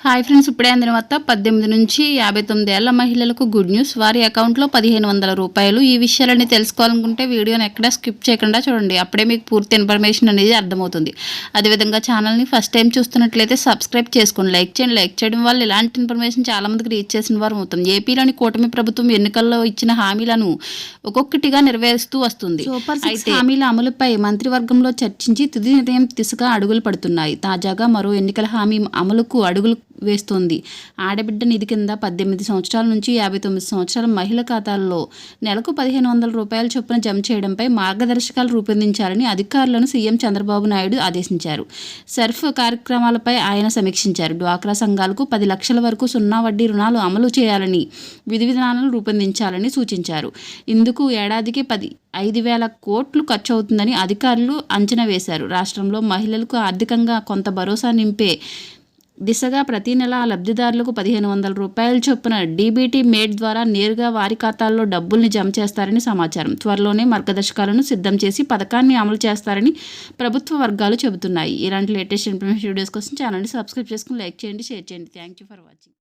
Hi friends, ఇప్పుడే అందిన వార్త 18 నుంచి 59 ఏళ్ల మహిళలకు గుడ్ న్యూస్. వారి అకౌంట్లో 1500 రూపాయలు. ఈ విషయాలన్నీ తెలుసుకోవాలనుకుంటే వీడియోని ఎక్కడా స్కిప్ చేయకుండా చూడండి. అప్పుడే మీకు పూర్తి ఇన్ఫర్మేషన్ అనేది అర్థమవుతుంది. అదేవిధంగా ఛానల్ని ఫస్ట్ టైం చూస్తున్నట్లయితే సబ్స్క్రైబ్ చేసుకోండి, లైక్ చేయండి. లైక్ చేయడం వల్ల ఇలాంటి ఇన్ఫర్మేషన్ చాలామందికి రీచ్ చేసిన వారు అవుతుంది. ఏపీలోని కూటమి ప్రభుత్వం ఎన్నికల్లో ఇచ్చిన హామీలను ఒక్కొక్కటిగా నెరవేరుస్తూ వస్తుంది. అయితే హామీల అమలుపై మంత్రివర్గంలో చర్చించి తుది నిర్ణయం దిశగా అడుగులు పడుతున్నాయి. తాజాగా మరో ఎన్నికల హామీ అమలుకు అడుగులు వేస్తోంది. ఆడబిడ్డ నిధి కింద 18 సంవత్సరాల నుంచి 59 సంవత్సరాల మహిళల ఖాతాల్లో నెలకు 1500 రూపాయల చొప్పున జమ చేయడంపై మార్గదర్శకాలు రూపొందించాలని అధికారులను సీఎం చంద్రబాబు నాయుడు ఆదేశించారు. సర్ఫ్ కార్యక్రమాలపై ఆయన సమీక్షించారు. డ్వాక్రా సంఘాలకు 10 లక్షల వరకు సున్నా వడ్డీ రుణాలు అమలు చేయాలని, విధి విధానాలను రూపొందించాలని సూచించారు. ఇందుకు ఏడాదికి 5,000 కోట్లు ఖర్చు అవుతుందని అధికారులు అంచనా వేశారు. రాష్ట్రంలో మహిళలకు ఆర్థికంగా కొంత భరోసా నింపే దిశగా ప్రతి నెల లబ్ధిదారులకు 1500 రూపాయల చొప్పున డీబీటీ మేడ్ ద్వారా నేరుగా వారి ఖాతాల్లో డబ్బుల్ని జమ చేస్తారని సమాచారం. త్వరలోనే మార్గదర్శకాలను సిద్ధం చేసి పథకాన్ని అమలు చేస్తారని ప్రభుత్వ వర్గాలు చెబుతున్నాయి. ఇలాంటి లేటెస్ట్ ఇన్ఫర్మేషన్ వీడియోస్ కోసం ఛానల్ని సబ్స్క్రైబ్ చేసుకుని లైక్ చేయండి, షేర్ చేయండి. Thank you for watching.